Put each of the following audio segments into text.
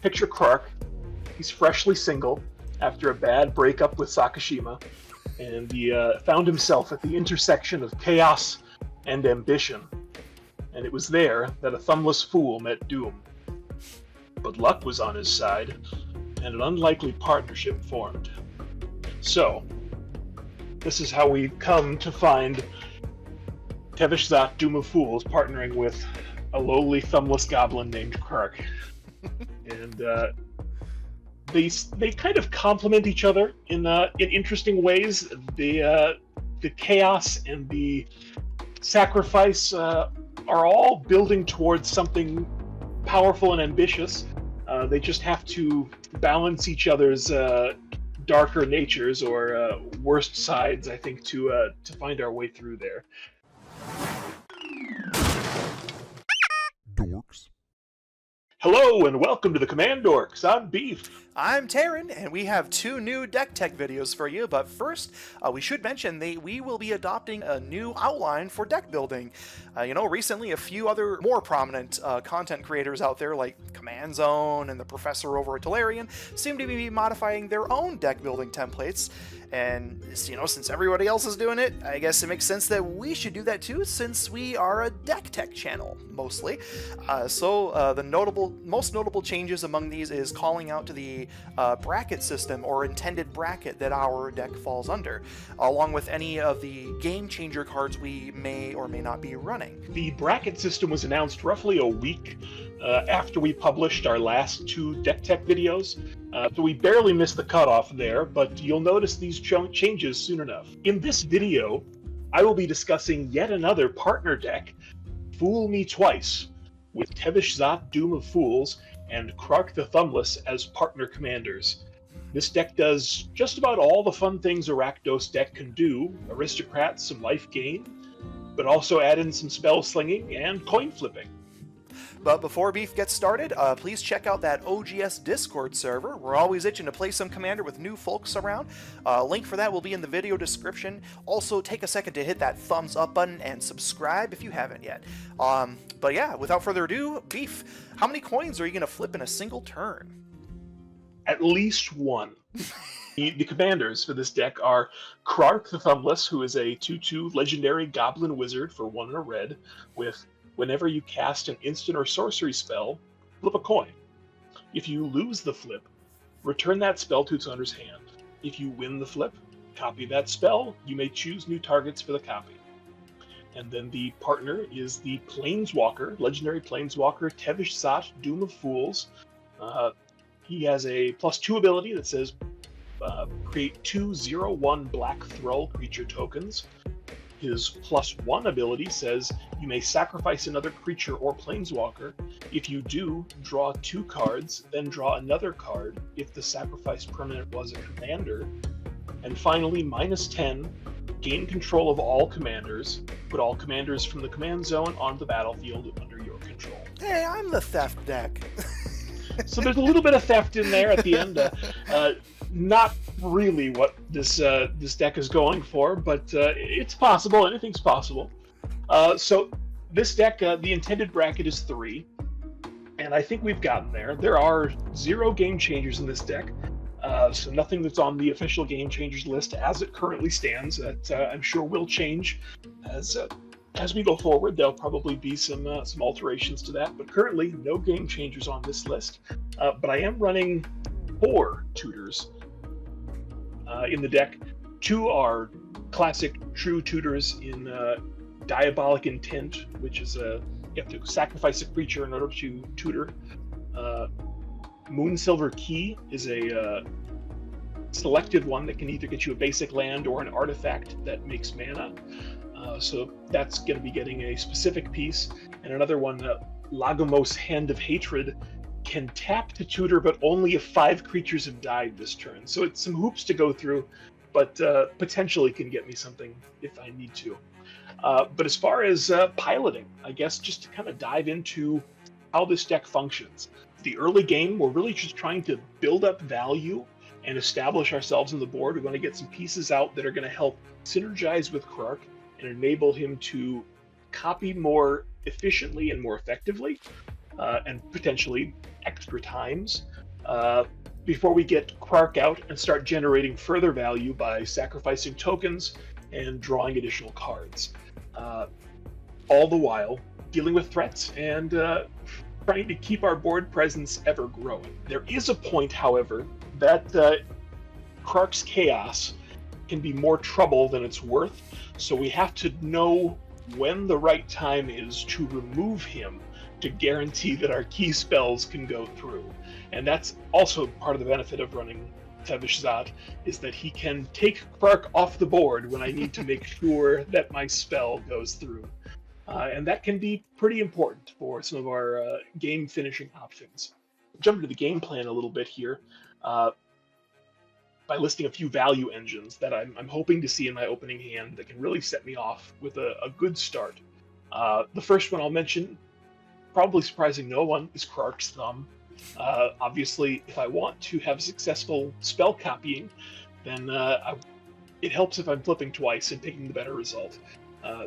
picture Krark. He's freshly single after a bad breakup with Sakashima, and he found himself at the intersection of chaos and ambition. And it was there that a thumbless fool met doom. But luck was on his side, and an unlikely partnership formed. So, this is how we come to find Tevesh Szat, Doom of Fools, partnering with a lowly thumbless goblin named Krark. And they kind of complement each other in interesting ways. The chaos and the sacrifice are all building towards something powerful and ambitious. They just have to balance each other's darker natures or worst sides, I think, to find our way through there. Dorks. Hello and welcome to the CommanDorks. I'm Beef. I'm Taryn, and we have two new deck tech videos for you, but first, we should mention we will be adopting a new outline for deck building. Recently a few other more prominent content creators out there, like Command Zone and the Professor over at Tolarian, seem to be modifying their own deck building templates. And, since everybody else is doing it, I guess it makes sense that we should do that too, since we are a deck tech channel, mostly. The most notable changes among these is calling out to the bracket system or intended bracket that our deck falls under, along with any of the game changer cards we may or may not be running. The bracket system was announced roughly a week after we published our last two deck tech videos. So we barely missed the cutoff there, but you'll notice these changes soon enough. In this video, I will be discussing yet another partner deck, Fool Me Twice, with Tevesh Szat, Doom of Fools, and Krark the Thumbless as partner commanders. This deck does just about all the fun things a Rakdos deck can do: Aristocrats, some life gain, but also add in some spell slinging and coin flipping. But before Beef gets started, please check out that OGS Discord server. We're always itching to play some Commander with new folks around. Link for that will be in the video description. Also, take a second to hit that thumbs up button and subscribe if you haven't yet. But yeah, without further ado, Beef, how many coins are you going to flip in a single turn? At least one. The commanders for this deck are Krark the Thumbless, who is a 2/2 legendary goblin wizard for 1 and a red, with whenever you cast an instant or sorcery spell, flip a coin. If you lose the flip, return that spell to its owner's hand. If you win the flip, copy that spell. You may choose new targets for the copy. And then the partner is the Planeswalker, legendary Planeswalker, Tevesh Szat, Doom of Fools. He has a +2 ability that says create 2/0/1 black Thrall creature tokens. His +1 ability says you may sacrifice another creature or planeswalker. If you do, draw 2 cards, then draw another card if the sacrificed permanent was a commander. And finally, -10, gain control of all commanders. Put all commanders from the command zone on the battlefield under your control. Hey, I'm the theft deck. So there's a little bit of theft in there at the end. Not really what this deck is going for, but it's possible. Anything's possible. So this deck, the intended bracket is 3, and I think we've gotten there. There are 0 game changers in this deck, so nothing that's on the official game changers list as it currently stands. That I'm sure will change as we go forward. There'll probably be some alterations to that, but currently no game changers on this list. But I am running 4 tutors in the deck. 2 are classic true tutors in Diabolic Intent, which is you have to sacrifice a creature in order to tutor. Moonsilver Key is a selective one that can either get you a basic land or an artifact that makes mana. So that's going to be getting a specific piece. And another one, Lagomos Hand of Hatred, can tap to tutor, but only if 5 creatures have died this turn. So it's some hoops to go through, but potentially can get me something if I need to. But as far as piloting, I guess just to kind of dive into how this deck functions. The early game, we're really just trying to build up value and establish ourselves on the board. We're going to get some pieces out that are going to help synergize with Krark and enable him to copy more efficiently and more effectively, and potentially extra times. before we get Krark out and start generating further value by sacrificing tokens and drawing additional cards. All the while dealing with threats and trying to keep our board presence ever growing. There is a point, however, that Krark's chaos can be more trouble than it's worth, so we have to know when the right time is to remove him to guarantee that our key spells can go through. And that's also part of the benefit of running Tevesh Szat, is that he can take Krark off the board when I need to make sure that my spell goes through. And that can be pretty important for some of our game finishing options. Jump into the game plan a little bit here by listing a few value engines that I'm hoping to see in my opening hand that can really set me off with a good start. The first one I'll mention, probably surprising no one, is Krark's Thumb. Obviously, if I want to have successful spell copying, then it helps if I'm flipping twice and picking the better result.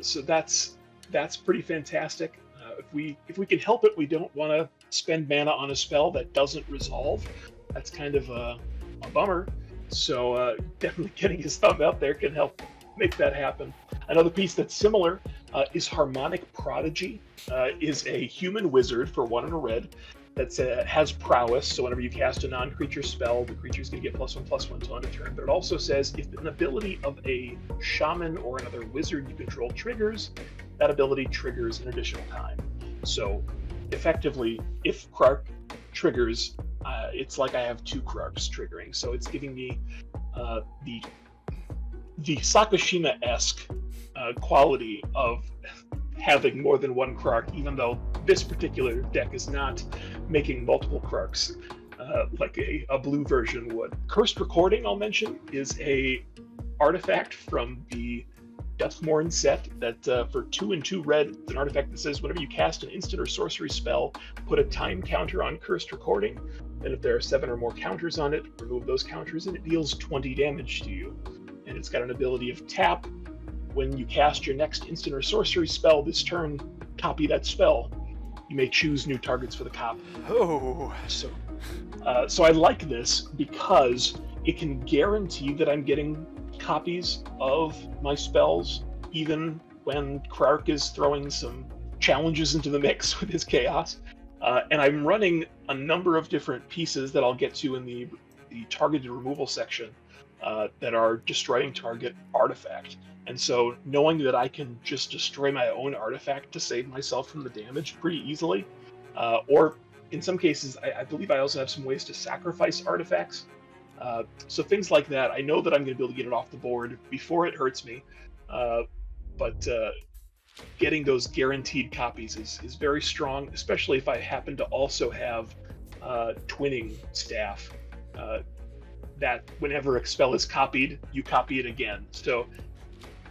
So that's pretty fantastic. If we can help it, we don't want to spend mana on a spell that doesn't resolve. That's kind of a bummer. So definitely getting his thumb out there can help make that happen. Another piece that's similar is Harmonic Prodigy. Is a human wizard for 1 and a red that has prowess. So whenever you cast a non-creature spell, the creature's going to get +1/+1 till end of turn. But it also says if an ability of a shaman or another wizard you control triggers, that ability triggers an additional time. So effectively, if Krark triggers, it's like I have 2 Krarks triggering. So it's giving me the Sakashima-esque quality of having more than 1 Krark, even though this particular deck is not making multiple Krarks like a blue version would. Cursed Recording, I'll mention, is a artifact from the Deathmourn set that for 2 and 2 red, it's an artifact that says whenever you cast an instant or sorcery spell, put a time counter on Cursed Recording, and if there are 7 or more counters on it, remove those counters, and it deals 20 damage to you. And it's got an ability of tap. When you cast your next instant or sorcery spell this turn, copy that spell. You may choose new targets for the copy. Oh. So I like this because it can guarantee that I'm getting copies of my spells, even when Krark is throwing some challenges into the mix with his chaos. And I'm running a number of different pieces that I'll get to in the targeted removal section that are destroying target artifact. And so knowing that I can just destroy my own artifact to save myself from the damage pretty easily, or in some cases, I believe I also have some ways to sacrifice artifacts. So things like that, I know that I'm going to be able to get it off the board before it hurts me, but getting those guaranteed copies is very strong, especially if I happen to also have twinning staff, that whenever a spell is copied, you copy it again. So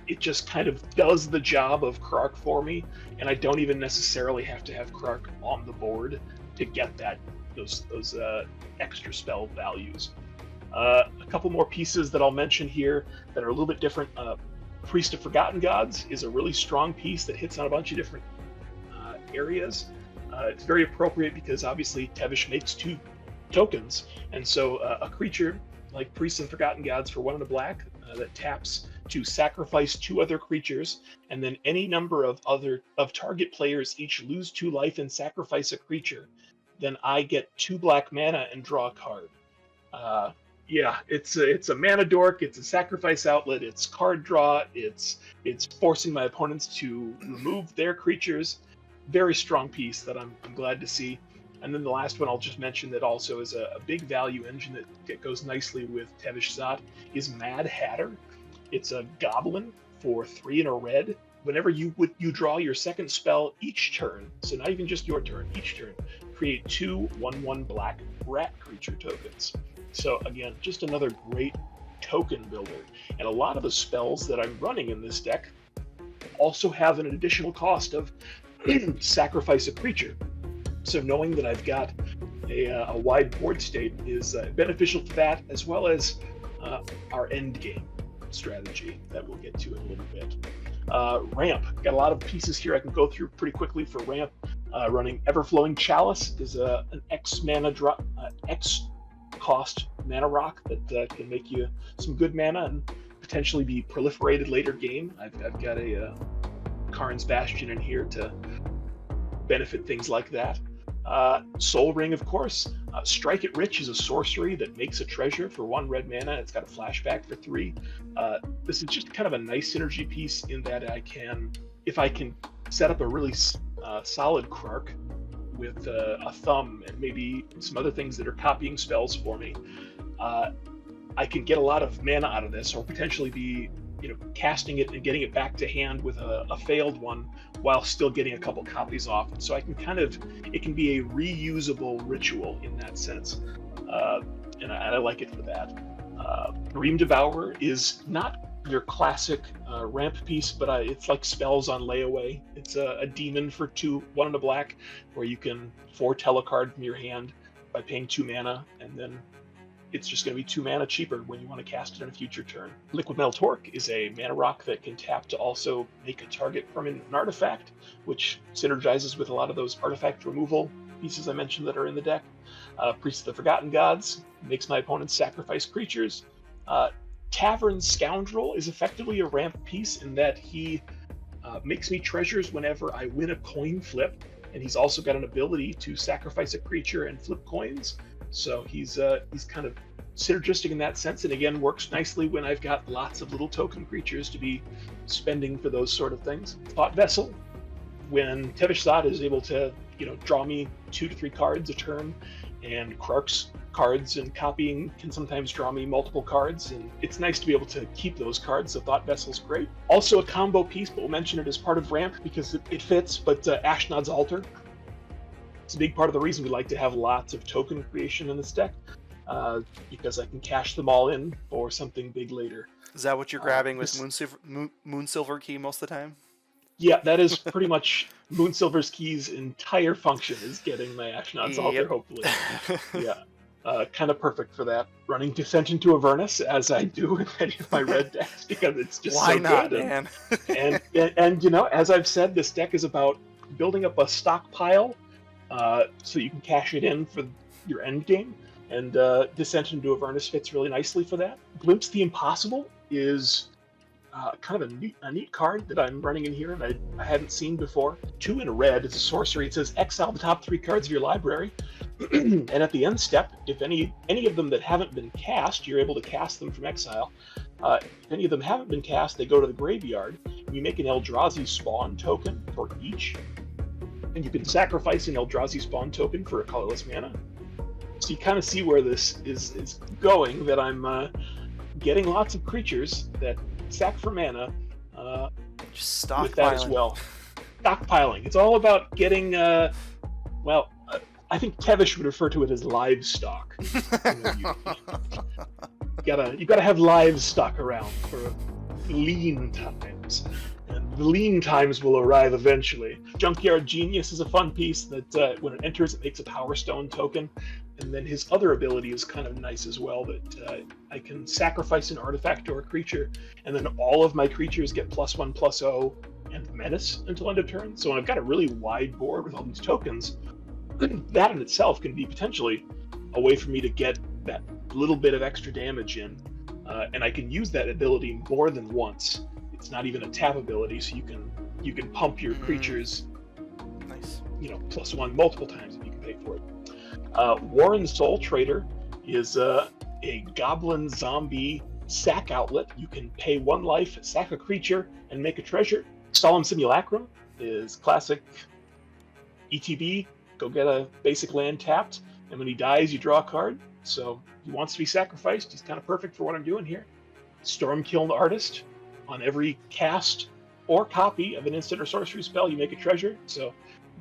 it just kind of does the job of Krark for me, and I don't even necessarily have to have Krark on the board to get those extra spell values. A couple more pieces that I'll mention here that are a little bit different. Priest of Forgotten Gods is a really strong piece that hits on a bunch of different areas. It's very appropriate because obviously Tevesh makes 2 tokens, and so a creature like Priest of Forgotten Gods for 1 and a black that taps to sacrifice 2 other creatures, and then any number of target players each lose 2 life and sacrifice a creature, then I get 2 black mana and draw a card. Yeah, it's a mana dork, it's a sacrifice outlet, it's card draw, it's forcing my opponents to remove their creatures. Very strong piece that I'm glad to see. And then the last one I'll just mention that also is a big value engine that goes nicely with Tevesh Szat is Mad Hatter. It's a goblin for 3 and a red. Whenever you draw your second spell each turn, so not even just your turn, each turn, create 2 1/1 black rat creature tokens. So again, just another great token builder. And a lot of the spells that I'm running in this deck also have an additional cost of sacrifice a creature. So knowing that I've got a wide board state is beneficial to that, as well as our end game strategy that we'll get to in a little bit. Ramp, got a lot of pieces here I can go through pretty quickly for ramp. Running Everflowing Chalice is an X mana drop, X cost mana rock that can make you some good mana and potentially be proliferated later game. I've got a Karn's Bastion in here to benefit things like that. Soul Ring, of course. Strike It Rich is a sorcery that makes a treasure for 1 red mana. It's got a flashback for 3. This is just kind of a nice synergy piece in that if I can set up a really solid Krark with a thumb and maybe some other things that are copying spells for me, I can get a lot of mana out of this, or potentially be casting it and getting it back to hand with a failed one while still getting a couple copies off. And so I can it can be a reusable ritual in that sense. And I like it for that. Ream Devourer is not your classic ramp piece, but it's like spells on layaway. It's a demon for 2, 1 and a black, where you can foretell a card from your hand by paying 2 mana, and then it's just going to be 2 mana cheaper when you want to cast it in a future turn. Liquid Metal Torque is a mana rock that can tap to also make a target permanent an artifact, which synergizes with a lot of those artifact removal pieces I mentioned that are in the deck. Priest of the Forgotten Gods makes my opponents sacrifice creatures. Tavern Scoundrel is effectively a ramp piece in that he makes me treasures whenever I win a coin flip, and he's also got an ability to sacrifice a creature and flip coins. So he's kind of synergistic in that sense, and again works nicely when I've got lots of little token creatures to be spending for those sort of things. Thought Vessel, when Tevesh Szat is able to draw me 2 to 3 cards a turn, and Krark's cards and copying can sometimes draw me multiple cards, and it's nice to be able to keep those cards, so Thought Vessel's great. Also a combo piece, but we'll mention it as part of ramp because it fits, but Ashnod's Altar. It's a big part of the reason we like to have lots of token creation in this deck, because I can cash them all in for something big later. Is that what you're grabbing with Moonsilver Key most of the time? Yeah, that is pretty much Moonsilver's Key's entire function, is getting my Ashnod's Altar, hopefully. Yeah, kind of perfect for that. Running Descent into Avernus, as I do in many of my red decks, because it's just Why so not, good. Man? and as I've said, this deck is about building up a stockpile so you can cash it in for your end game, and Descent into Avernus fits really nicely for that. Glimpse the Impossible is kind of a neat card that I'm running in here, and I hadn't seen before. 2 in a red, it's a sorcery. It says exile the top 3 cards of your library, and at the end step, if any of them that haven't been cast, you're able to cast them from exile. If any of them haven't been cast, they go to the graveyard, and you make an Eldrazi spawn token for each. And you can sacrifice an Eldrazi spawn token for a colorless mana. So you kind of see where this is going, that I'm getting lots of creatures that sack for mana Just with that as well. Stockpiling. It's all about getting, I think Tevesh would refer to it as livestock. You gotta have livestock around for lean times. And the lean times will arrive eventually. Junkyard Genius is a fun piece that when it enters, it makes a Power Stone token. And then his other ability is kind of nice as well, that I can sacrifice an artifact or a creature, and then all of my creatures get +1/+0 and Menace until end of turn. So when I've got a really wide board with all these tokens, that in itself can be potentially a way for me to get that little bit of extra damage in. And I can use that ability more than once. It's not even a tap ability, so you can pump your creatures, nice, +1 multiple times if you can pay for it. Warren Soul Trader is a goblin zombie sack outlet. You can pay 1 life, sack a creature, and make a treasure. Solemn Simulacrum is classic ETB. Go get a basic land tapped, and when he dies, you draw a card. So he wants to be sacrificed. He's kind of perfect for what I'm doing here. Stormkiln Artist. On every cast or copy of an instant or sorcery spell, you make a treasure. So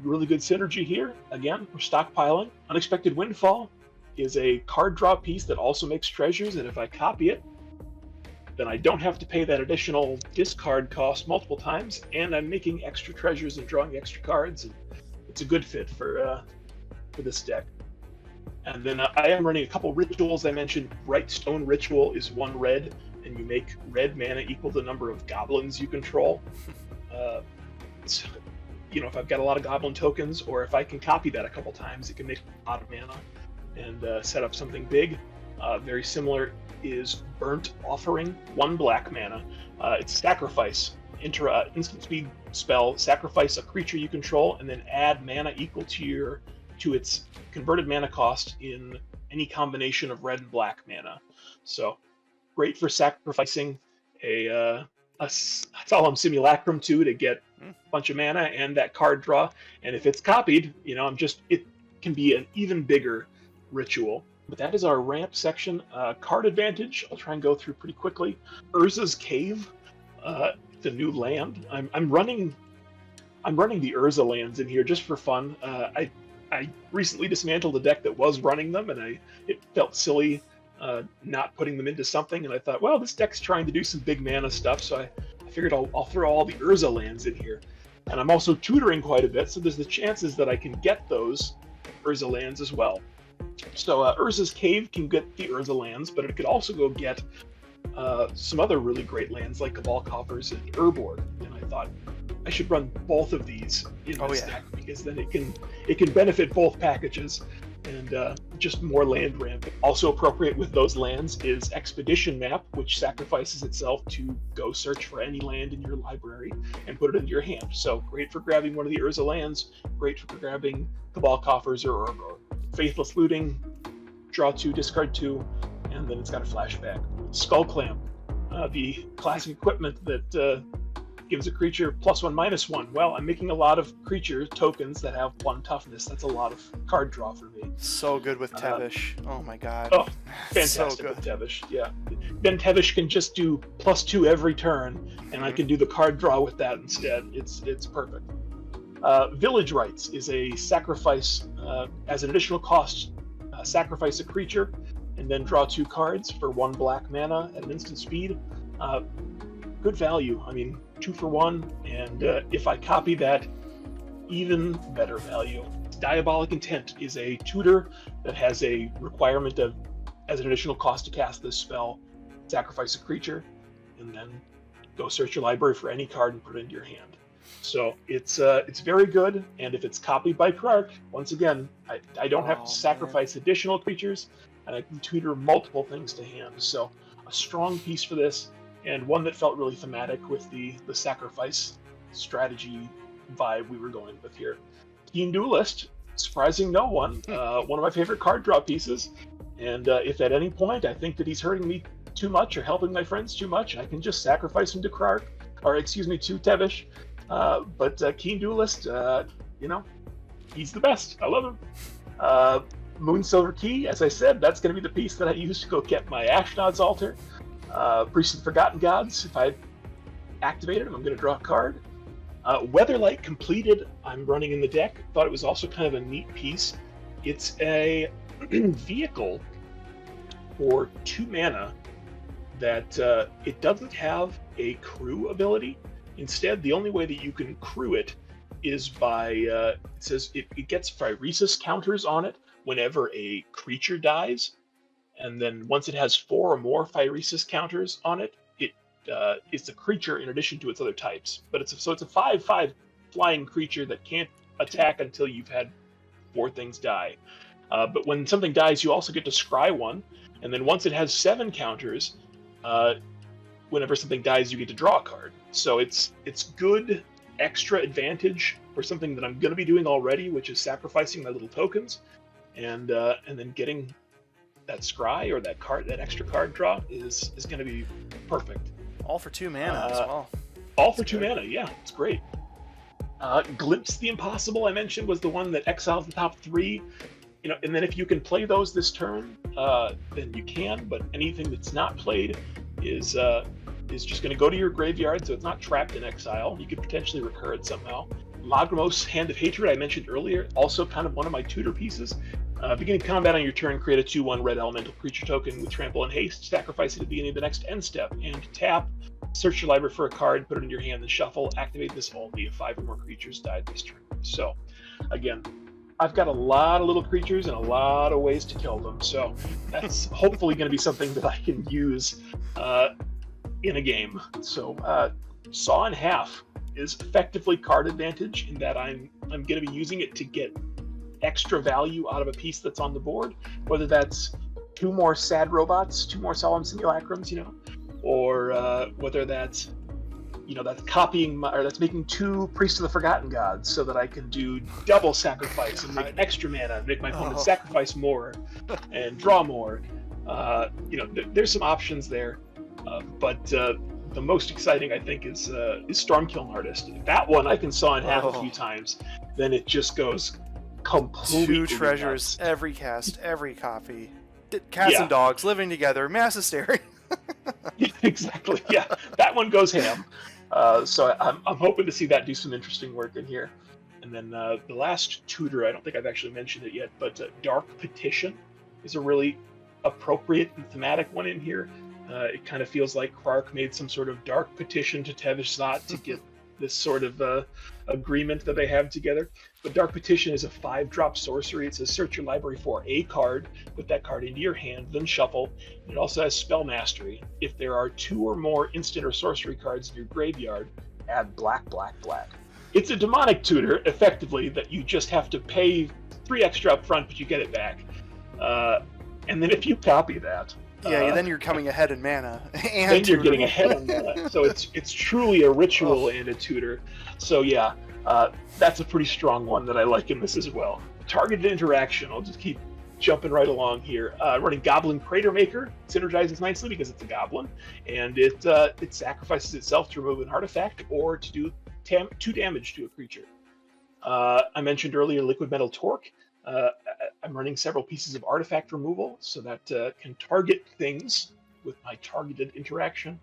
really good synergy here. Again, we're stockpiling. Unexpected Windfall is a card draw piece that also makes treasures, and if I copy it, then I don't have to pay that additional discard cost multiple times, and I'm making extra treasures and drawing extra cards, and it's a good fit for this deck. And then I am running a couple rituals. I mentioned Bright Stone Ritual is 1 red, and you make red mana equal the number of goblins you control. If I've got a lot of goblin tokens, or if I can copy that a couple times, it can make a lot of mana and set up something big. very similar, is Burnt Offering, 1 black mana. It's sacrifice, instant speed spell, sacrifice a creature you control, and then add mana equal to its converted mana cost in any combination of red and black mana. So great for sacrificing a Solemn Simulacrum to get a bunch of mana and that card draw. And if it's copied, it can be an even bigger ritual. But that is our ramp section. Card advantage, I'll try and go through pretty quickly. Urza's Cave, the new land. I'm running the Urza lands in here just for fun. I recently dismantled a deck that was running them, and it felt silly not putting them into something. And I thought, well, this deck's trying to do some big mana stuff, so I figured I'll throw all the Urza lands in here. And I'm also tutoring quite a bit, so there's the chances that I can get those Urza lands as well. So Urza's Cave can get the Urza lands, but it could also go get some other really great lands like Cabal Coffers and Urborg. And I thought I should run both of these in this deck, because then it can benefit both packages, and just more land ramp. Also appropriate with those lands is Expedition Map, which sacrifices itself to go search for any land in your library and put it into your hand. So great for grabbing one of the Urza lands, great for grabbing Cabal Coffers or Urborg. Faithless Looting, draw 2, discard 2, and then it's got a flashback. Skull Clamp, the classic equipment that gives a creature +1/-1. Well, I'm making a lot of creature tokens that have 1 toughness. That's a lot of card draw for me. So good with Tevesh. Oh my god. Oh, fantastic so good with Tevesh, yeah. Then Tevesh can just do +2 every turn, and I can do the card draw with that instead. It's perfect. Village Rites is a sacrifice, as an additional cost, sacrifice a creature, and then draw 2 cards for 1 black mana at an instant speed. Good value. I mean, 2 for 1, and if I copy that, even better value. Diabolic Intent is a tutor that has a requirement of, as an additional cost to cast this spell, sacrifice a creature, and then go search your library for any card and put it into your hand. So it's very good, and if it's copied by Krark, once again, I don't have to sacrifice additional creatures, and I can tutor multiple things to hand. So a strong piece for this, and one that felt really thematic with the sacrifice strategy vibe we were going with here. Keen Duelist, surprising no one, one of my favorite card draw pieces, and if at any point I think that he's hurting me too much or helping my friends too much, I can just sacrifice him to Krark, or excuse me, to Tevesh. But Keen Duelist, he's the best. I love him. Moonsilver Key, as I said, that's going to be the piece that I use to go get my Ashnod's Altar. Priest of the Forgotten Gods, if I activate it, I'm going to draw a card. Weatherlight Completed, I'm running in the deck. Thought it was also kind of a neat piece. It's a vehicle for 2 mana that it doesn't have a crew ability. Instead, the only way that you can crew it is by, it says it gets Phyresis counters on it whenever a creature dies. And then once it has 4 or more Phyresis counters on it, it's a creature in addition to its other types. But it's a 5/5 flying creature that can't attack until you've had 4 things die. But when something dies, you also get to scry 1. And then once it has 7 counters, whenever something dies, you get to draw a card. So it's good extra advantage for something that I'm going to be doing already, which is sacrificing my little tokens, and then getting that scry or that extra card draw is going to be perfect. All for 2 mana as well. All for 2 mana, yeah, it's great. Glimpse the Impossible, I mentioned, was the one that exiles the top 3. And then if you can play those this turn, then you can. But anything that's not played is just going to go to your graveyard, so it's not trapped in exile. You could potentially recur it somehow. Lagrimos, Hand of Hatred, I mentioned earlier, also kind of one of my tutor pieces. Beginning combat on your turn, create a 2/1 red elemental creature token with trample and haste, sacrifice it at the beginning of the next end step, and tap, search your library for a card, put it in your hand, and shuffle. Activate this only if 5 or more creatures died this turn. So, again, I've got a lot of little creatures and a lot of ways to kill them, so that's hopefully going to be something that I can use in a game. So, Saw in Half is effectively card advantage in that I'm going to be using it to get extra value out of a piece that's on the board, whether that's 2 more sad robots, 2 more solemn simulacrums, or whether that's that's copying or that's making 2 priests of the forgotten gods so that I can do double sacrifice and make extra mana and make my opponent sacrifice more and draw more. There's some options there, but the most exciting I think is Stormkiln Artist. That one I can saw in half a few times, then it just goes completely 2 treasures, nuts. every cast, every copy. Cats and dogs living together, mass hysteria. Exactly, yeah. That one goes ham. So I'm hoping to see that do some interesting work in here. And then the last tutor, I don't think I've actually mentioned it yet, but Dark Petition is a really appropriate and thematic one in here. It kind of feels like Krark made some sort of dark petition to Tevesh Szat to get this sort of agreement that they have together. But Dark Petition is a 5-drop sorcery. It says search your library for a card, put that card into your hand, then shuffle. And it also has Spell Mastery. If there are 2 or more instant or sorcery cards in your graveyard, add black, black, black. It's a demonic tutor, effectively, that you just have to pay 3 extra up front, but you get it back. And then if you copy that... then you're coming ahead in mana. And then you're getting ahead in mana. So it's truly a ritual and a tutor. So yeah, that's a pretty strong one that I like in this as well. Targeted interaction, I'll just keep jumping right along here. Running Goblin Crater Maker synergizes nicely because it's a goblin, and it sacrifices itself to remove an artifact or to do 2 damage to a creature. I mentioned earlier Liquid Metal Torque. I'm running several pieces of artifact removal, so that can target things with my targeted interaction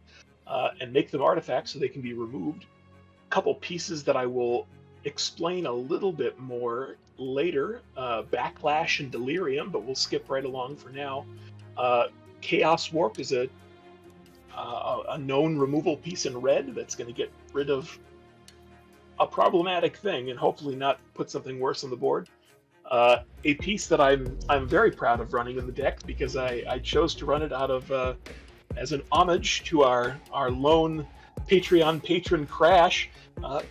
and make them artifacts so they can be removed. A couple pieces that I will explain a little bit more later, Backlash and Delirium, but we'll skip right along for now. Chaos Warp is a known removal piece in red that's going to get rid of a problematic thing and hopefully not put something worse on the board. A piece that I'm very proud of running in the deck because I chose to run it out of as an homage to our lone Patreon patron Crash. I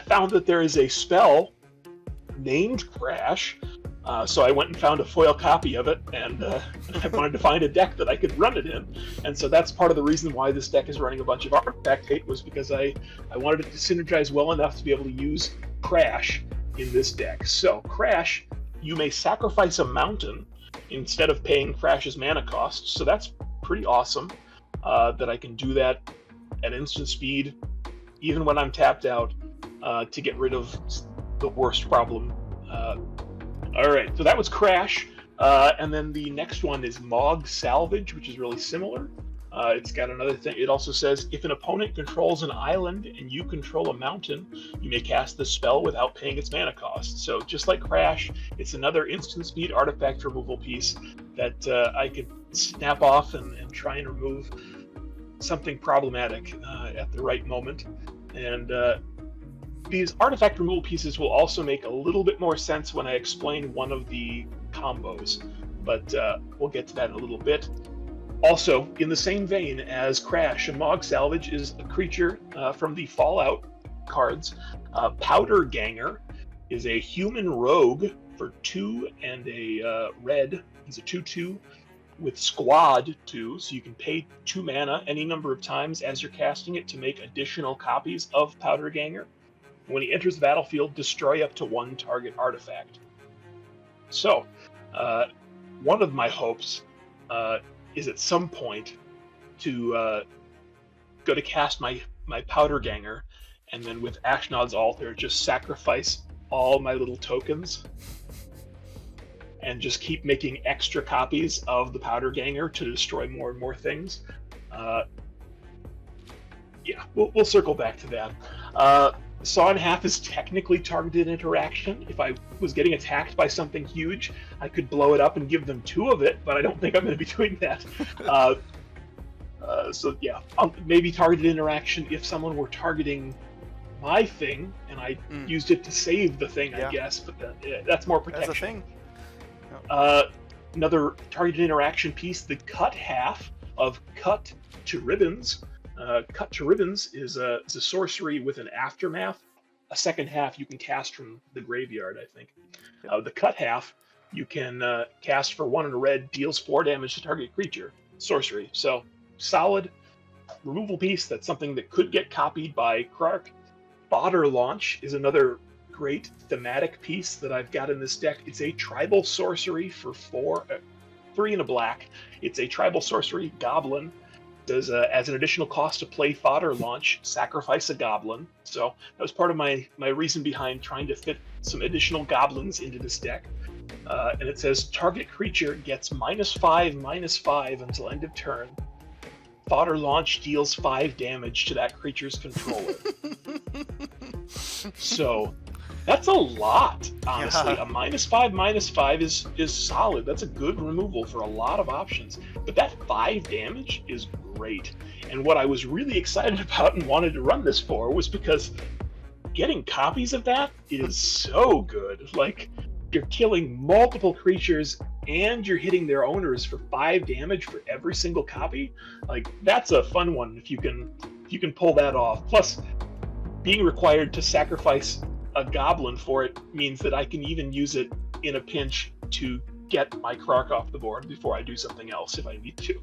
found that there is a spell named Crash, so I went and found a foil copy of it, and I wanted to find a deck that I could run it in, and so that's part of the reason why this deck is running a bunch of artifact hate, was because I wanted it to synergize well enough to be able to use Crash in this deck. So Crash, you may sacrifice a mountain instead of paying Crash's mana cost, so that's pretty awesome that I can do that at instant speed, even when I'm tapped out, to get rid of the worst problem. Alright, so that was Crash, and then the next one is Mog Salvage, which is really similar. It's got another thing. It also says, if an opponent controls an island and you control a mountain, you may cast the spell without paying its mana cost. So just like Crash, it's another instant speed artifact removal piece that I could snap off and try and remove something problematic at the right moment. And these artifact removal pieces will also make a little bit more sense when I explain one of the combos, but we'll get to that in a little bit. Also, in the same vein as Crash and Mog Salvage is a creature from the Fallout cards. Powder Ganger is a human rogue for 2 and a red. He's a 2/2 with Squad 2, so you can pay 2 mana any number of times as you're casting it to make additional copies of Powder Ganger. When he enters the battlefield, destroy up to 1 target artifact. So, one of my hopes is at some point to go to cast my Powder Ganger, and then with Ashnod's Altar just sacrifice all my little tokens and just keep making extra copies of the Powder Ganger to destroy more and more things. Yeah, we'll circle back to that. Saw in Half is technically targeted interaction. If I was getting attacked by something huge, I could blow it up and give them 2 of it, but I don't think I'm going to be doing that. So yeah, maybe targeted interaction if someone were targeting my thing and I used it to save the thing, I guess, but that's more protection. That's a thing. Another targeted interaction piece, the Cut Half of Cut to Ribbons. Cut to Ribbons is a sorcery with an aftermath. A second half you can cast from the graveyard, I think. The Cut Half you can cast for 1 and a red, deals 4 damage to target creature. Sorcery. So, solid removal piece. That's something that could get copied by Krark. Fodder Launch is another great thematic piece that I've got in this deck. It's a tribal sorcery for 3 and a black. It's a tribal sorcery goblin. Does as an additional cost to play Fodder Launch, sacrifice a goblin. So that was part of my reason behind trying to fit some additional goblins into this deck. And it says target creature gets -5/-5 until end of turn. Fodder Launch deals 5 damage to that creature's controller. So that's a lot, honestly. Yeah. A -5/-5 is solid. That's a good removal for a lot of options. But that 5 damage is great. And what I was really excited about and wanted to run this for was because getting copies of that is so good. Like, you're killing multiple creatures and you're hitting their owners for 5 damage for every single copy. Like, that's a fun one if you can pull that off. Plus, being required to sacrifice a goblin for it means that I can even use it in a pinch to get my Krark off the board before I do something else if I need to.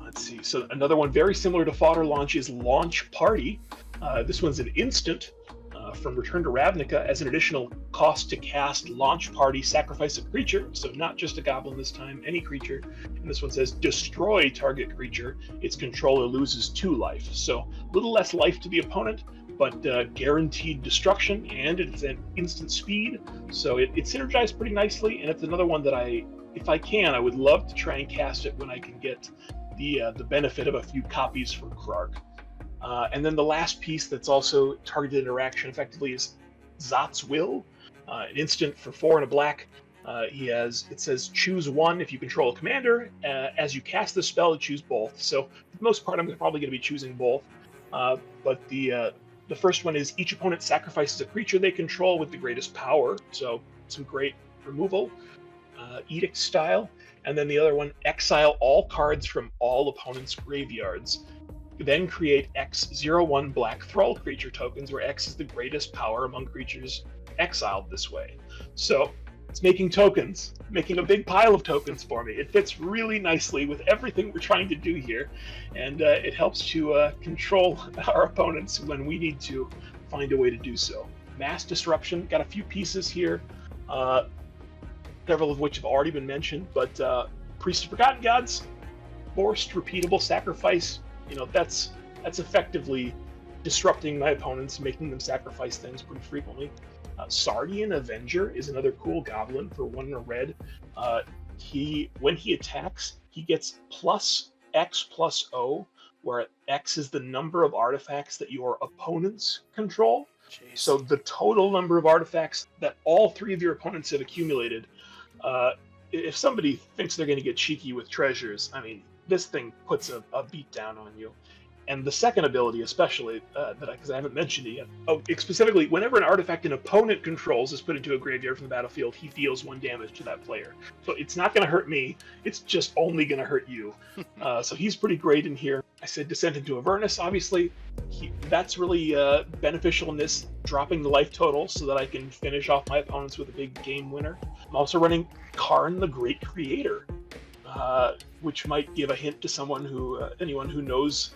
Let's see. So another one very similar to Fodder Launch is Launch Party. This one's an instant from Return to Ravnica. As an additional cost to cast Launch Party, sacrifice a creature. So not just a goblin this time, any creature. And this one says destroy target creature. Its controller loses 2 life. So a little less life to the opponent, but guaranteed destruction, and it's an instant speed. So it synergized pretty nicely, and it's another one that if I can, I would love to try and cast it when I can get the benefit of a few copies from Krark. And then the last piece that's also targeted interaction effectively is Szat's Will, an instant for 4 and a black. It says choose 1 if you control a commander. As you cast the spell, choose both. So for the most part, I'm probably going to be choosing both. But the first one is each opponent sacrifices a creature they control with the greatest power. So some great removal, edict style. And then the other one, exile all cards from all opponents' graveyards. Then create X01 black thrall creature tokens, where X is the greatest power among creatures exiled this way. So it's making tokens, making a big pile of tokens for me. It fits really nicely with everything we're trying to do here, and it helps to control our opponents when we need to find a way to do so. Mass Disruption, got a few pieces here, several of which have already been mentioned, but Priest of Forgotten Gods, forced repeatable sacrifice. You know, that's effectively disrupting my opponents, making them sacrifice things pretty frequently. Sardian Avenger is another cool goblin for 1 and a red. When he attacks, he gets +X+O, where X is the number of artifacts that your opponents control. Jeez. So the total number of artifacts that all 3 of your opponents have accumulated. If somebody thinks they're going to get cheeky with treasures, I mean, this thing puts a beat down on you. And the second ability, especially, because I haven't mentioned it yet, specifically, whenever an artifact an opponent controls is put into a graveyard from the battlefield, he deals 1 damage to that player. So it's not going to hurt me, it's just only going to hurt you. So he's pretty great in here. I said Descent into Avernus, obviously. That's really beneficial in this, dropping the life total so that I can finish off my opponents with a big game winner. I'm also running Karn the Great Creator, which might give a hint to anyone who knows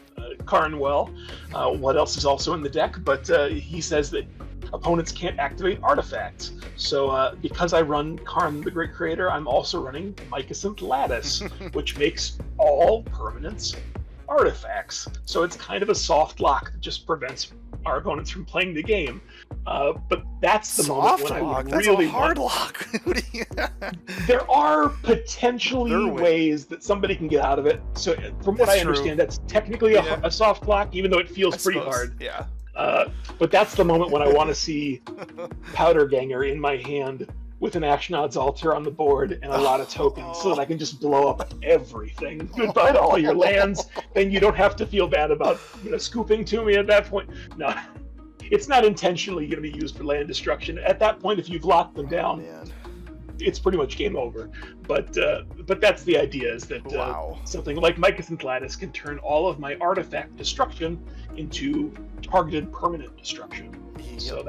Karn well, what else is also in the deck, but he says that opponents can't activate artifacts. So because I run Karn the Great Creator, I'm also running Mycosynth Lattice, which makes all permanents artifacts. So it's kind of a soft lock that just prevents our opponents from playing the game. But that's the moment when I would really hard lock. There are potentially ways that somebody can get out of it. So from what I understand, that's technically a soft lock, even though it feels pretty hard. Yeah. But that's the moment when I want to see Powder Ganger in my hand with an Action Odds Altar on the board and a lot of tokens, so that I can just blow up everything. Goodbye to all your lands. Then you don't have to feel bad about scooping to me at that point. No, it's not intentionally going to be used for land destruction. At that point, if you've locked them down, it's pretty much game over. But that's the idea, is that something like Mycosynth Lattice can turn all of my artifact destruction into targeted permanent destruction. So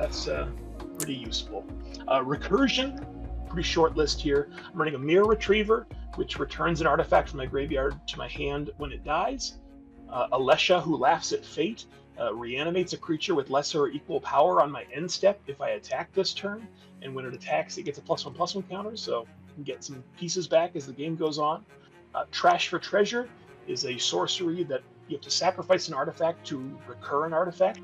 pretty useful. Recursion, pretty short list here. I'm running a Mirror Retriever, which returns an artifact from my graveyard to my hand when it dies. Alesha, who laughs at fate, reanimates a creature with lesser or equal power on my end step if I attack this turn, and when it attacks, it gets a +1/+1 counter, so you can get some pieces back as the game goes on. Trash for Treasure is a sorcery that you have to sacrifice an artifact to recur an artifact.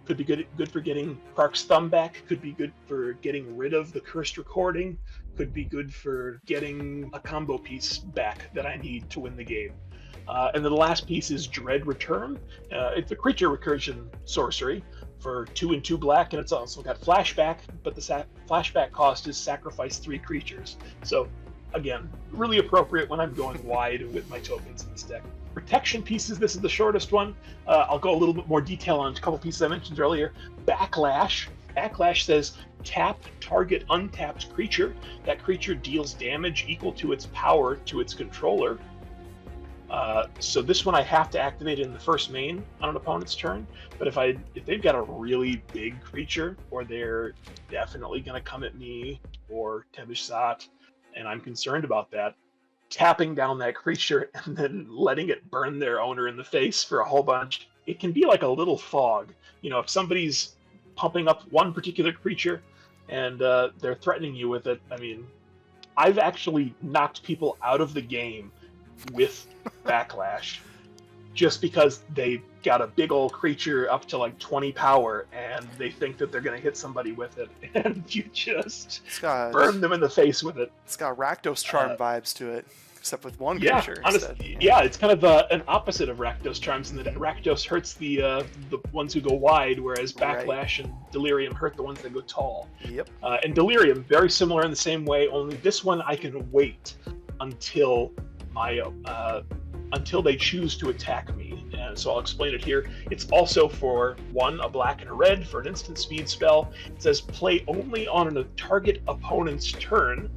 Could be good for getting Krark's thumb back, could be good for getting rid of the cursed recording, could be good for getting a combo piece back that I need to win the game. And then the last piece is Dread Return. It's a creature recursion sorcery for 2 and 2 black, and it's also got flashback, but the flashback cost is sacrifice 3 creatures. So again, really appropriate when I'm going wide with my tokens in this deck. Protection pieces, this is the shortest one. I'll go a little bit more detail on a couple pieces I mentioned earlier. Backlash. Backlash says tap target untapped creature. That creature deals damage equal to its power to its controller. So this one I have to activate in the first main on an opponent's turn, but if they've got a really big creature, or they're definitely going to come at me or Tevesh Szat, and I'm concerned about that, tapping down that creature and then letting it burn their owner in the face for a whole bunch, it can be like a little fog. You know, if somebody's pumping up one particular creature and they're threatening you with it, I mean, I've actually knocked people out of the game with Backlash just because they got a big old creature up to like 20 power and they think that they're going to hit somebody with it, and you just burn them in the face with it. It's got Rakdos charm vibes to it, except with one yeah, creature honestly, instead. Yeah, it's kind of an opposite of Rakdos charms in that Rakdos hurts the ones who go wide, whereas Backlash and Delirium hurt the ones that go tall. Yep. And Delirium, very similar in the same way, only this one I can wait until until they choose to attack me, and so I'll explain it here. It's also for 1, a black and a red for an instant speed spell. It says play only on a target opponent's turn.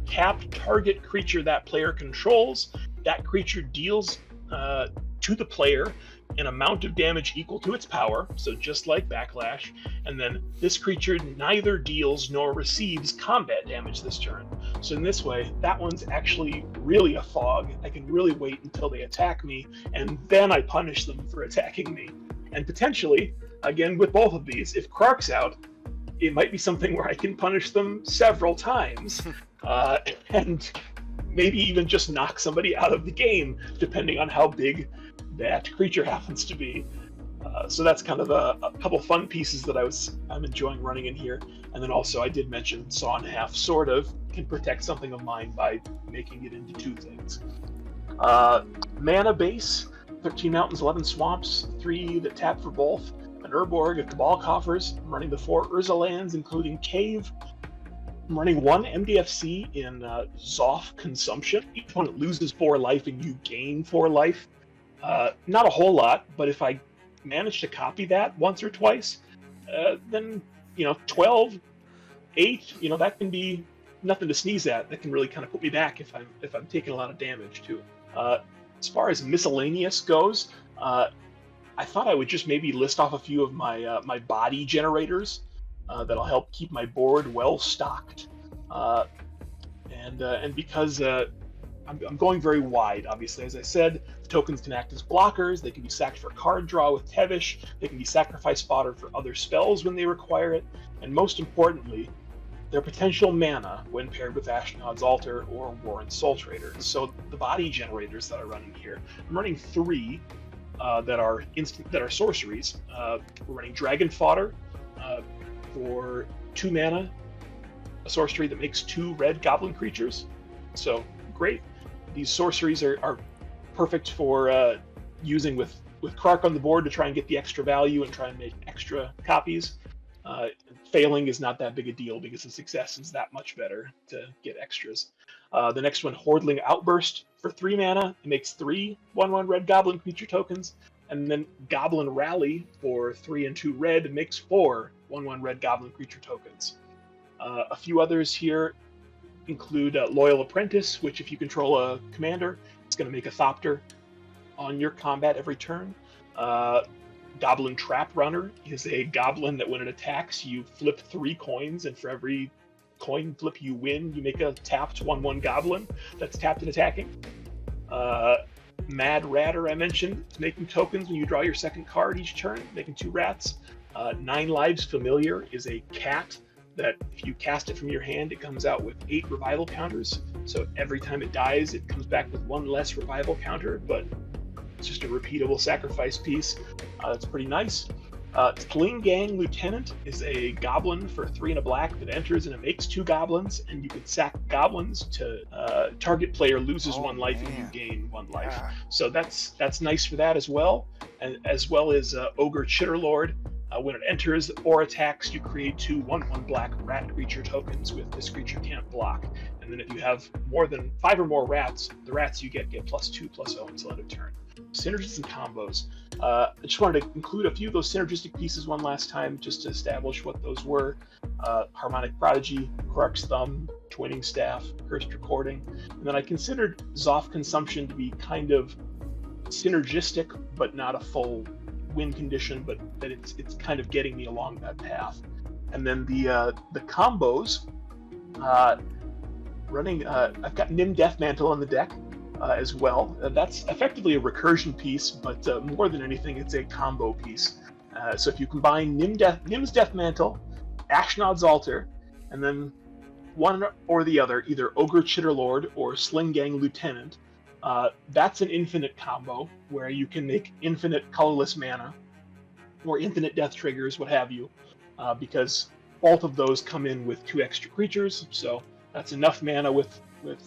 Tap target creature that player controls. That creature deals to the player an amount of damage equal to its power, so just like Backlash, and then this creature neither deals nor receives combat damage this turn. So in this way, that one's actually really a fog. I can really wait until they attack me, and then I punish them for attacking me. And potentially, again with both of these, if Krark's out, it might be something where I can punish them several times, and maybe even just knock somebody out of the game, depending on how big that creature happens to be. So that's kind of a couple fun pieces that I'm enjoying running in here. And then also I did mention Saw in Half sort of can protect something of mine by making it into 2 things. Mana base, 13 mountains, 11 swamps, 3 that tap for both, an Urborg, a Cabal Coffers. I'm running the 4 Urza lands, including Cave. I'm running 1 MDFC in Zoth Consumption. Each one loses 4 life and you gain 4 life. Not a whole lot, but if I manage to copy that once or twice, then 12, 8, that can be nothing to sneeze at. That can really kind of put me back if I'm taking a lot of damage too. As far as miscellaneous goes, I thought I would just maybe list off a few of my body generators that'll help keep my board well stocked, and because I'm going very wide, obviously. As I said, the tokens can act as blockers, they can be sacked for card draw with Tevesh, they can be sacrifice fodder for other spells when they require it, and most importantly, their potential mana when paired with Ashnod's Altar or Warren's Soul Trader. So the body generators that I'm running here, I'm running 3 that are sorceries. We're running Dragon Fodder for 2 mana, a sorcery that makes 2 red goblin creatures. So great. These sorceries are perfect for using with Krark on the board to try and get the extra value and try and make extra copies. Failing is not that big a deal because the success is that much better to get extras. The next one, Hordling Outburst for 3 mana. It makes 3 1/1 red goblin creature tokens. And then Goblin Rally for 3 and 2 red makes 4 1/1 red goblin creature tokens. A few others here include Loyal Apprentice, which if you control a commander, it's going to make a Thopter on your combat every turn. Goblin Trap Runner is a goblin that when it attacks, you flip 3 coins, and for every coin flip you win, you make a tapped 1/1 goblin that's tapped and attacking. Mad Ratter, I mentioned, making tokens when you draw your second card each turn, making 2 rats. 9 Lives Familiar is a cat that if you cast it from your hand, it comes out with 8 revival counters. So every time it dies, it comes back with 1 less revival counter, but it's just a repeatable sacrifice piece. That's pretty nice. Sling Gang Lieutenant is a goblin for 3 and a black that enters and it makes 2 goblins, and you can sack goblins to target player loses 1 life and you gain 1 life. Yeah. So that's nice for that as well. And as well as Ogre Chitterlord. When it enters or attacks, you create 2 1/1 black rat creature tokens with this creature can't block. And then if you have more than 5 or more rats, the rats you get +2/+0 until end of turn. Synergies and combos. I just wanted to include a few of those synergistic pieces one last time, just to establish what those were. Harmonic Prodigy, Krark's Thumb, Twinning Staff, Cursed Recording. And then I considered Zoth Consumption to be kind of synergistic, but not a full win condition, but that it's kind of getting me along that path. And then the combos, running, I've got Nim Deathmantle on the deck as well. That's effectively a recursion piece, but more than anything, it's a combo piece. So if you combine Nim's Deathmantle, Ashnod's Altar, and then one or the other, either Ogre Chitterlord or Sling Gang Lieutenant, that's an infinite combo where you can make infinite colorless mana or infinite death triggers, what have you, because both of those come in with 2 extra creatures. So that's enough mana with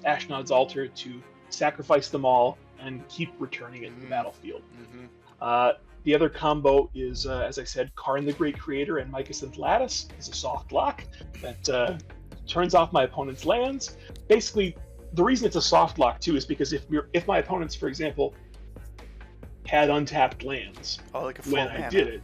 Ashnod's Altar to sacrifice them all and keep returning it to the battlefield. The other combo is, as I said, Karn the Great Creator and Mycosynth Lattice is a soft lock that turns off my opponent's lands. Basically, the reason it's a soft lock too is because if my opponents, for example, had untapped lands when I did it,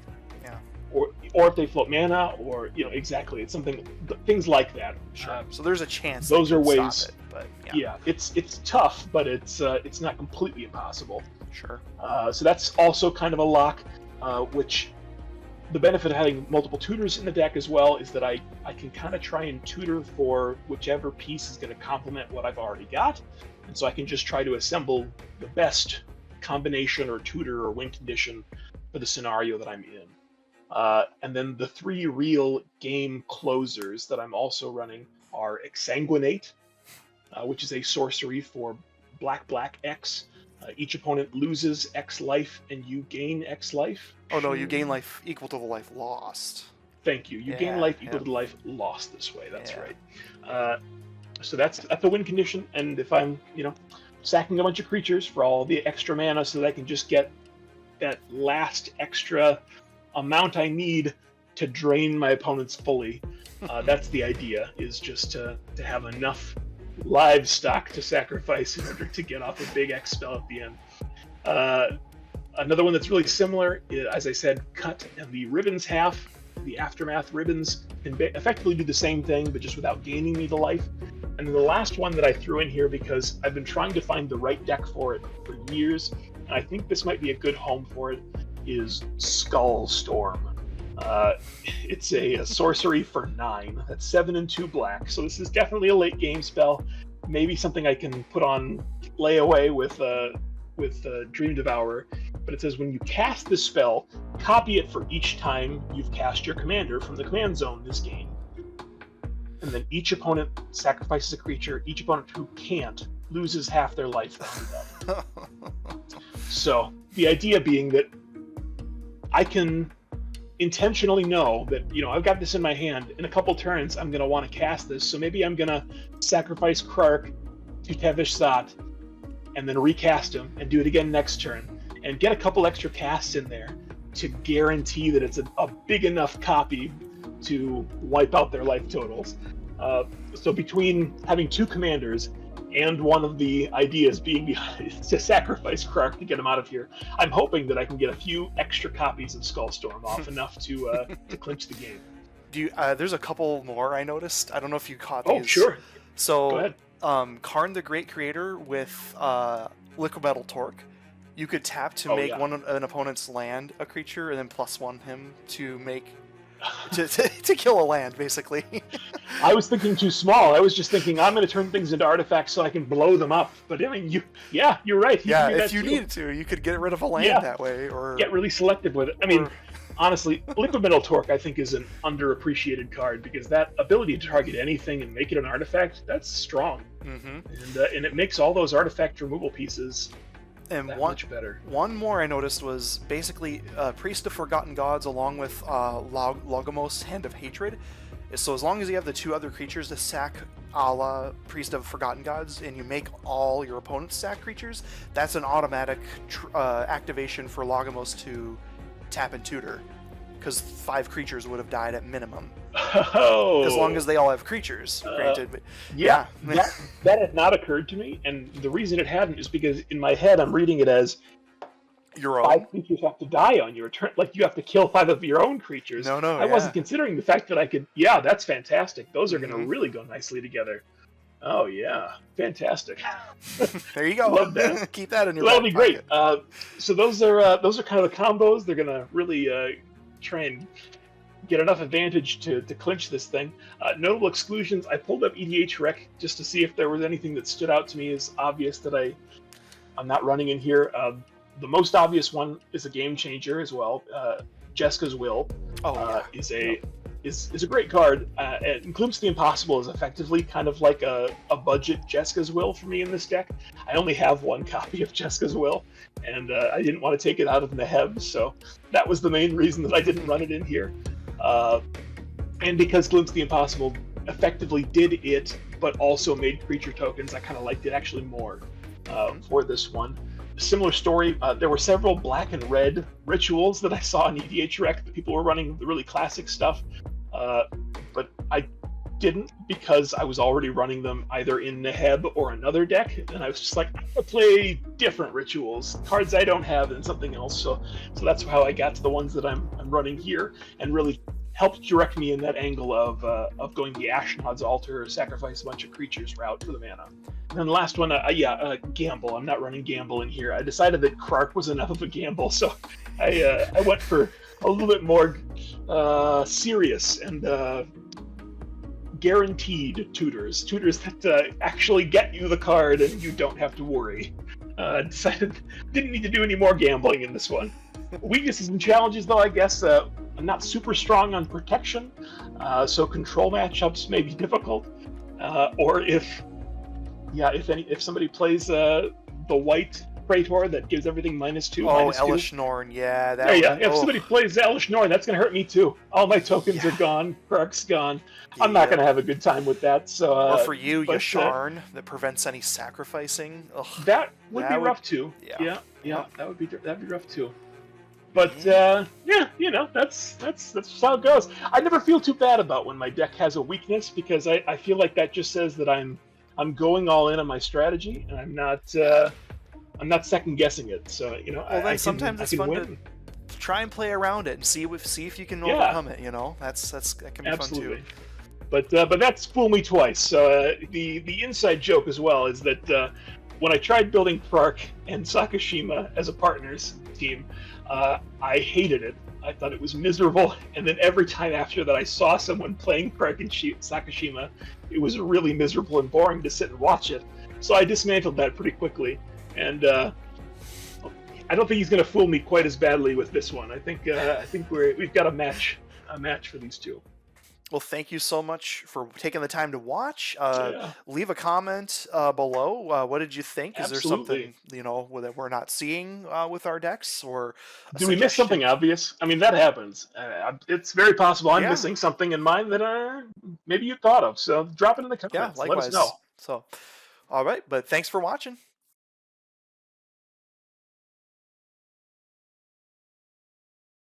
or if they float mana, or exactly, it's something, things like that. Sure. So there's a chance those are ways. Stop it, but yeah, it's tough, but it's not completely impossible. Sure. So that's also kind of a lock, which the benefit of having multiple tutors in the deck as well is that I can kind of try and tutor for whichever piece is going to complement what I've already got, and so I can just try to assemble the best combination or tutor or win condition for the scenario that I'm in. And then the 3 real game closers that I'm also running are Exsanguinate, which is a sorcery for black X. Each opponent loses X life and you gain X life. Oh no, you gain life equal to the life lost. Thank you. You gain life equal to the life lost this way. That's right. So that's a win condition. And if I'm, sacking a bunch of creatures for all the extra mana so that I can just get that last extra amount I need to drain my opponents fully, that's the idea, is just to have enough livestock to sacrifice in order to get off a big X spell at the end. Another one that's really similar is, as I said, Cut and the Ribbons half. The Aftermath Ribbons can effectively do the same thing, but just without gaining me the life. And then the last one that I threw in here, because I've been trying to find the right deck for it for years, and I think this might be a good home for it, is Skull Storm. It's a sorcery for 9. That's 7 and 2 black. So this is definitely a late game spell. Maybe something I can put on layaway with Dream Devourer. But it says when you cast this spell, copy it for each time you've cast your commander from the command zone this game. And then each opponent sacrifices a creature. Each opponent who can't loses half their life rounded up. So the idea being that I can intentionally know that, I've got this in my hand. In a couple turns, I'm going to want to cast this. So maybe I'm going to sacrifice Krark to Tevesh Szat and then recast him and do it again next turn and get a couple extra casts in there to guarantee that it's a big enough copy to wipe out their life totals. So between having 2 commanders and one of the ideas being to sacrifice Krark to get him out of here, I'm hoping that I can get a few extra copies of Skullstorm off, enough to clinch the game. There's a couple more I noticed. I don't know if you caught these. Oh, sure. So, go ahead. Karn the Great Creator with Liquid Metal Torque You could tap to Oh, make yeah. an opponent's land a creature, and then +1 him to make to kill a land, basically. I was thinking too small. I was just thinking I'm going to turn things into artifacts so I can blow them up. But I mean, you're right. You Yeah, can do if that you too. needed to, you could get rid of a land Yeah. that way, or Get really selective with it. I mean, or- honestly, Liquid Metal Torque I think is an underappreciated card because that ability to target anything and make it an artifact, that's strong. Mhm. And it makes all those artifact removal pieces And that one much better. one more I noticed was basically Priest of Forgotten Gods along with Logomos, Hand of Hatred. So as long as you have the 2 other creatures to sack a la Priest of Forgotten Gods, and you make all your opponent's sack creatures, that's an automatic activation for Logomos to tap and tutor, because 5 creatures would have died at minimum. Oh, As long as they all have creatures, granted. But yeah, that had not occurred to me, and the reason it hadn't is because in my head I'm reading it as your own. 5 creatures have to die on your turn. Like you have to kill 5 of your own creatures. No, I wasn't considering the fact that I could. Yeah, that's fantastic. Those are going to Mhm. really go nicely together. Oh yeah, fantastic. There you go. Love that. Keep that in your. That'll be back great. pocket. So those are kind of the combos. They're going to really try and get enough advantage to clinch this thing. Notable exclusions. I pulled up EDH Rec just to see if there was anything that stood out to me as obvious that I'm not running in here. The most obvious one is a game changer as well. Jeska's Will is a great card. And Glimpse the Impossible is effectively kind of like a budget Jeska's Will for me in this deck. I only have 1 copy of Jeska's Will, and I didn't want to take it out of Neheb, so that was the main reason that I didn't run it in here. And because Glimpse the Impossible effectively did it, but also made creature tokens, I kind of liked it actually more for this one. Similar story, there were several black and red rituals that I saw in EDH Rec that people were running the really classic stuff, but I didn't because I was already running them either in Neheb or another deck, and I was just like, I'm gonna play different rituals, cards I don't have and something else, so that's how I got to the ones that I'm running here, and really helped direct me in that angle of going the Ashnod's Altar or sacrifice a bunch of creatures route for the mana. And then the last one, Gamble. I'm not running Gamble in here. I decided that Krark was enough of a gamble, so I went for a little bit more serious and guaranteed tutors that actually get you the card and you don't have to worry. Decided didn't need to do any more gambling in this one. Weaknesses and challenges, though, I guess I'm not super strong on protection, so control matchups may be difficult. Or if somebody plays the white Praetor that gives everything -2. Oh, -2. Elish Norn, yeah. If somebody plays Elish Norn, that's going to hurt me too. All my tokens are gone. Krark's gone. I'm not going to have a good time with that. So, or for you, Yasharn, that prevents any sacrificing. Ugh, that would be rough too. Yeah. That'd be rough too. But that's how it goes. I never feel too bad about when my deck has a weakness because I feel like that just says that I'm going all in on my strategy and I'm not second guessing it. So sometimes it's fun to try and play around it and see if you can overcome it. That can be absolutely fun too. But that's fooled me twice. So the inside joke as well is that when I tried building Krark and Sakashima as a partners team, I hated it. I thought it was miserable, and then every time after that I saw someone playing Krark and Sakashima, it was really miserable and boring to sit and watch it. So I dismantled that pretty quickly, and I don't think he's going to fool me quite as badly with this one. I think we've got a match for these two. Well, thank you so much for taking the time to watch. Leave a comment below. What did you think? Is Absolutely. there something that we're not seeing with our decks, or do we miss something obvious? I mean, that happens. It's very possible I'm missing something in mine that maybe you thought of. So drop it in the comments. Yeah, likewise. Let us know. So, all right, but thanks for watching.